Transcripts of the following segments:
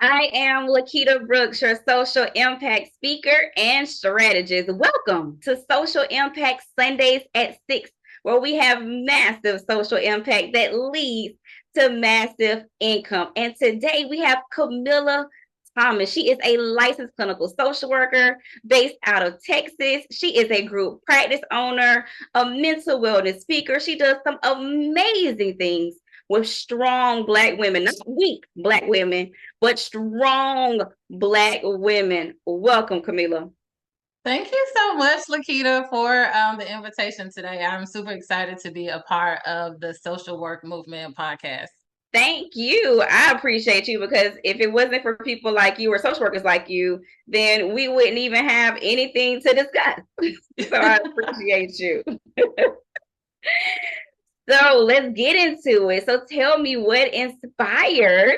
I am Lakita Brooks, your social impact speaker and strategist. Welcome to Social Impact Sundays at 6, where we have massive social impact that leads to massive income. And today we have Kamilah Thomas. She is a licensed clinical social worker based out of Texas. She is a group practice owner, a mental wellness speaker. She does some amazing things with strong Black women, not weak Black women, but strong Black women. Welcome, Kamilah. Thank you so much, Lakita, for the invitation today. I'm super excited to be a part of the social work movement podcast. Thank you. I appreciate you because if it wasn't for people like you or social workers like you, then we wouldn't even have anything to discuss. So I appreciate you. So let's get into it. So tell me what inspired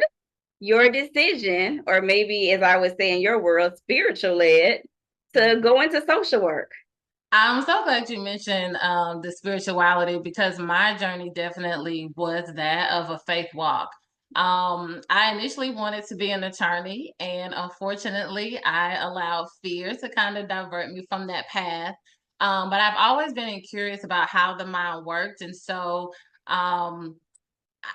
your decision, or maybe as I would say in your world, spiritual led, to go into social work. I'm so glad you mentioned the spirituality because my journey definitely was that of a faith walk. I initially wanted to be an attorney, and unfortunately, I allowed fear to kind of divert me from that path. But I've always been curious about how the mind worked, and so um,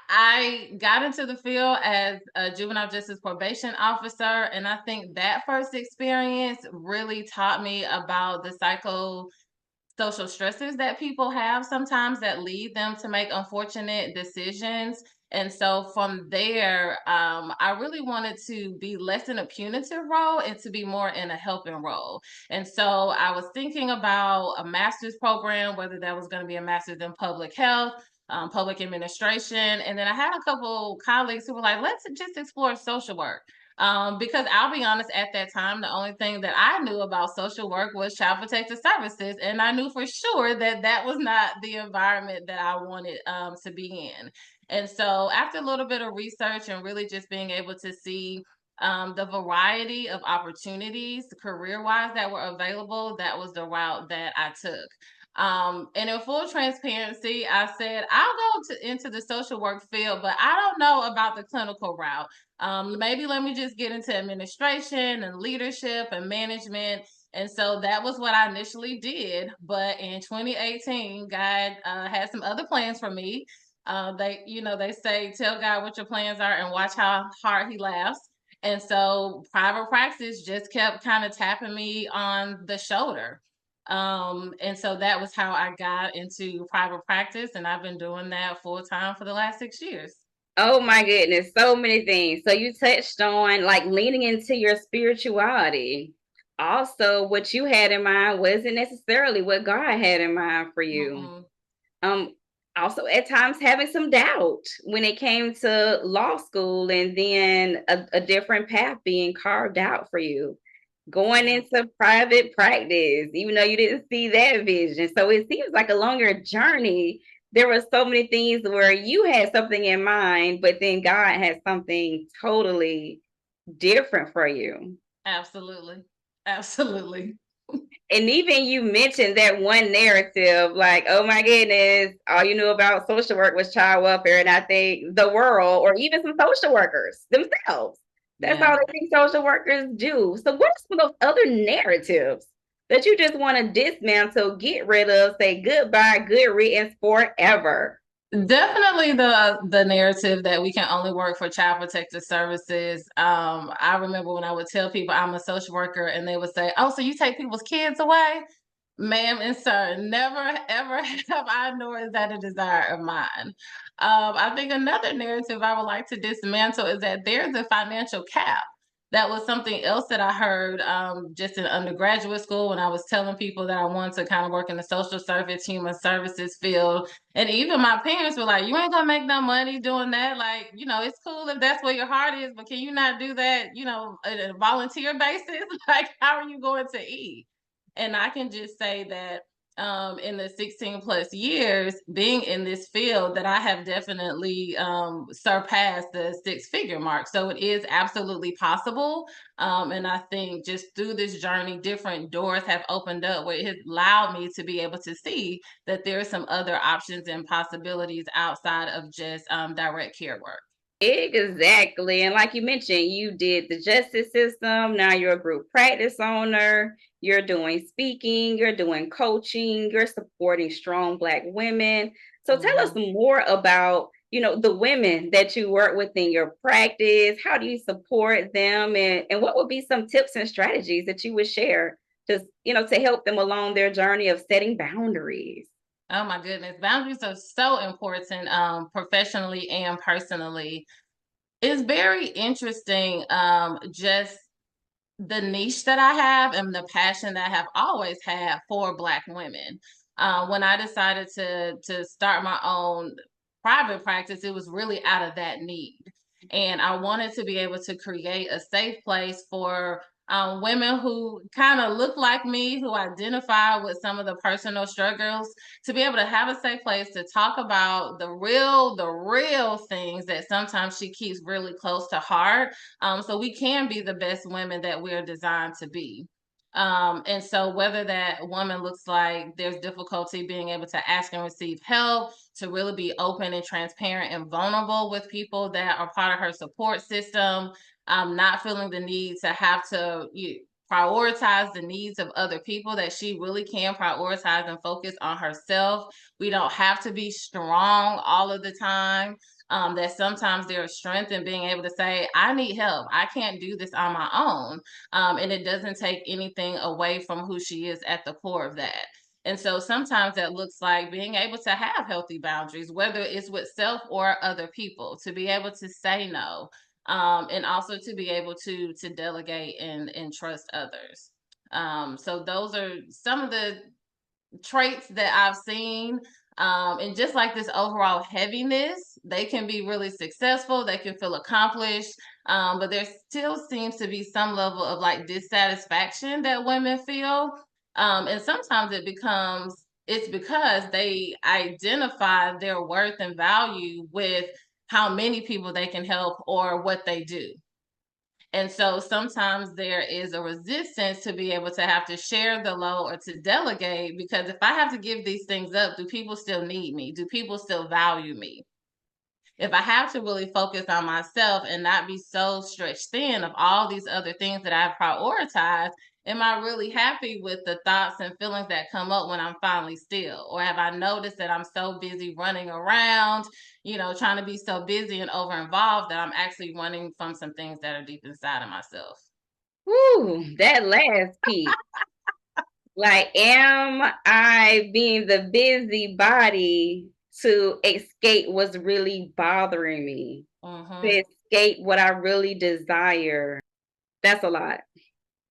I got into the field as a juvenile justice probation officer, and I think that first experience really taught me about the psychosocial stresses that people have sometimes that lead them to make unfortunate decisions. And so from there, I really wanted to be less in a punitive role and to be more in a helping role. And so I was thinking about a master's program, whether that was going to be a master's in public health, public administration. And then I had a couple colleagues who were like, let's just explore social work. Because I'll be honest, at that time, the only thing that I knew about social work was child protective services. And I knew for sure that that was not the environment that I wanted to be in. And so, after a little bit of research and really just being able to see the variety of opportunities career wise that were available, that was the route that I took. And in full transparency, I said, I'll into the social work field, but I don't know about the clinical route. Maybe let me just get into administration and leadership and management. And so that was what I initially did. But in 2018, God had some other plans for me. They say, tell God what your plans are and watch how hard he laughs. And so private practice just kept kind of tapping me on the shoulder. And so that was how I got into private practice, and I've been doing that full time for the last 6 years. Oh my goodness, so many things. So you touched on like leaning into your spirituality. Also, what you had in mind wasn't necessarily what God had in mind for you. Mm-mm. Um, Also at times having some doubt when it came to law school and then a different path being carved out for you. Going Yeah. into private practice, even though you didn't see that vision. So it seems like a longer journey. There were so many things where you had something in mind, but then God had something totally different for you. Absolutely. Absolutely. And even you mentioned that one narrative, like, oh my goodness, all you knew about social work was child welfare. And I think the world, or even some social workers themselves, that's all Yeah. they think social workers do. So, what are some of those other narratives that you just want to dismantle, get rid of, say goodbye, good riddance forever? Definitely the narrative that we can only work for child protective services. I remember when I would tell people I'm a social worker and they would say, "Oh, so you take people's kids away?" Ma'am and sir, never ever have I, nor is that a desire of mine. I think another narrative I would like to dismantle is that there's a financial cap. That was something else that I heard just in undergraduate school when I was telling people that I wanted to kind of work in the social service, human services field. And even my parents were like, you ain't gonna make no money doing that. Like, it's cool if that's where your heart is, but can you not do that, on a volunteer basis? Like, how are you going to eat? And I can just say that in the 16 plus years being in this field that I have definitely surpassed the six-figure mark. So it is absolutely possible. And I think just through this journey, different doors have opened up where it has allowed me to be able to see that there are some other options and possibilities outside of just direct care work. Exactly. And like you mentioned, you did the justice system. Now you're a group practice owner. You're doing speaking. You're doing coaching. You're supporting strong Black women. So tell us Mm-hmm. more about, the women that you work with in your practice. How do you support them? And what would be some tips and strategies that you would share just, to help them along their journey of setting boundaries? Oh my goodness. Boundaries are so important, professionally and personally. It's very interesting, just the niche that I have and the passion that I have always had for Black women. When I decided to start my own private practice, it was really out of that need. And I wanted to be able to create a safe place for women who kind of look like me, who identify with some of the personal struggles, to be able to have a safe place to talk about the real things that sometimes she keeps really close to heart, so we can be the best women that we're designed to be. And so, whether that woman looks like there's difficulty being able to ask and receive help, to really be open and transparent and vulnerable with people that are part of her support system, not feeling the need to have to prioritize the needs of other people, that she really can prioritize and focus on herself. We don't have to be strong all of the time. That sometimes there is strength in being able to say, I need help. I can't do this on my own. And it doesn't take anything away from who she is at the core of that. And so sometimes that looks like being able to have healthy boundaries, whether it's with self or other people, to be able to say no, and also to be able to delegate and trust others. So those are some of the traits that I've seen. And just like this overall heaviness, they can be really successful, they can feel accomplished, but there still seems to be some level of like dissatisfaction that women feel. And sometimes it's because they identify their worth and value with how many people they can help or what they do. And so sometimes there is a resistance to be able to have to share the load or to delegate, because if I have to give these things up, do people still need me? Do people still value me? If I have to really focus on myself and not be so stretched thin of all these other things that I've prioritized, am I really happy with the thoughts and feelings that come up when I'm finally still? Or have I noticed that I'm so busy running around, trying to be so busy and over involved, that I'm actually running from some things that are deep inside of myself? Woo, that last piece. Like, am I being the busybody to escape what's really bothering me, to Hmm. escape what I really desire? That's a lot.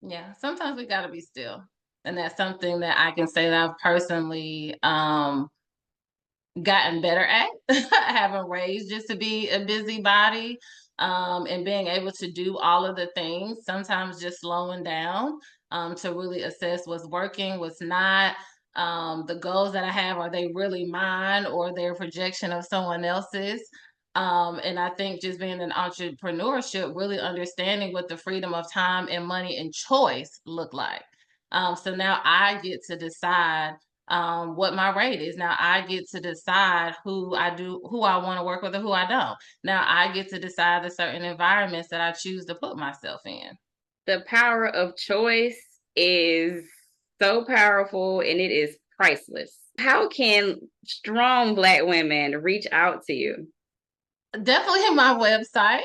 Yeah, sometimes we got to be still. And that's something that I can say that I've personally gotten better at. I haven't raised just to be a busybody, and being able to do all of the things, sometimes just slowing down, to really assess what's working, what's not. The goals that I have, are they really mine or their projection of someone else's? And I think just being in entrepreneurship, really understanding what the freedom of time and money and choice look like. So now I get to decide what my rate is. Now I get to decide who I want to work with or who I don't. Now I get to decide the certain environments that I choose to put myself in. The power of choice is so powerful and it is priceless. How can strong Black women reach out to you? Definitely my website.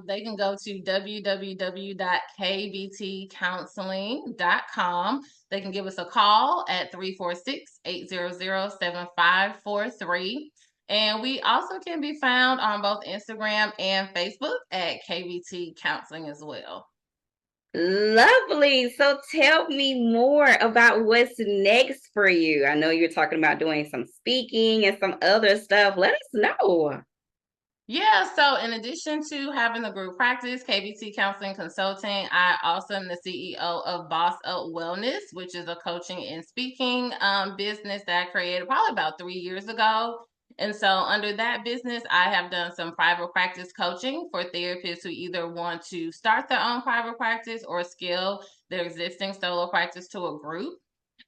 They can go to www.kbtcounseling.com. They can give us a call at 346-800-7543. And we also can be found on both Instagram and Facebook at KBT Counseling as well. Lovely. So tell me more about what's next for you. I know you're talking about doing some speaking and some other stuff. Let us know. Yeah, so in addition to having the group practice, KBT Counseling Consulting, I also am the CEO of Boss Up Wellness, which is a coaching and speaking business that I created probably about 3 years ago. And so under that business, I have done some private practice coaching for therapists who either want to start their own private practice or scale their existing solo practice to a group.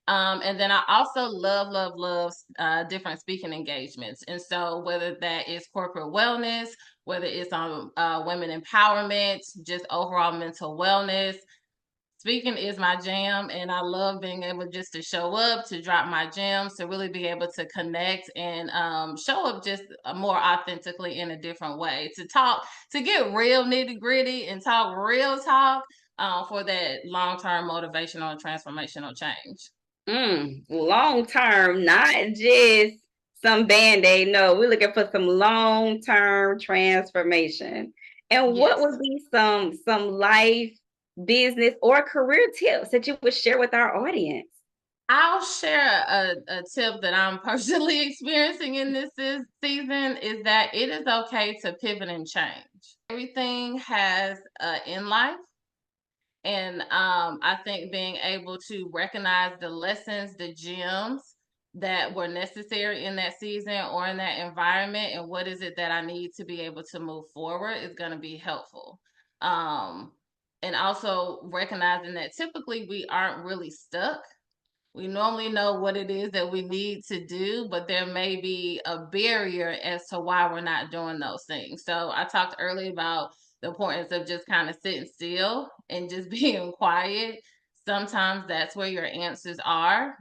And then I also love different speaking engagements. And so whether that is corporate wellness whether it's on women empowerment, just overall mental wellness. Speaking is my jam, and I love being able just to show up, to drop my gems, to really be able to connect and show up just more authentically in a different way. To talk, to get real nitty gritty and talk real talk for that long term motivational and transformational change. Long term, not just some band-aid. No, we're looking for some long-term transformation. And what Yes. would be some life, business, or career tips that you would share with our audience? I'll share a tip that I'm personally experiencing in this season is that it is okay to pivot and change. Everything has an in life. And I think being able to recognize the lessons, the gems that were necessary in that season or in that environment, and what is it that I need to be able to move forward is going to be helpful. Um, and also recognizing that typically we aren't really stuck. We normally know what it is that we need to do, but there may be a barrier as to why we're not doing those things. So I talked earlier about the importance of just kind of sitting still and just being quiet. Sometimes that's where your answers are,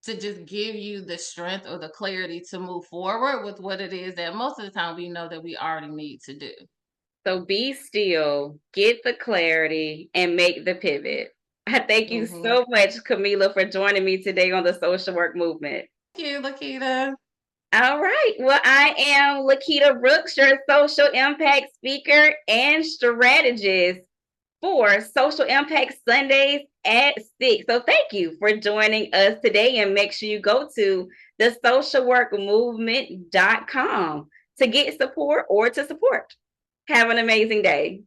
to just give you the strength or the clarity to move forward with what it is that most of the time we know that we already need to do. So be still, get the clarity, and make the pivot. I thank you Mm-hmm. so much, Kamilah, for joining me today on the social work movement. Thank you, Lakita. All right. Well, I am Lakita Brooks, your social impact speaker and strategist for Social Impact Sundays at 6. So thank you for joining us today, and make sure you go to the socialworkmovement.com to get support or to support. Have an amazing day.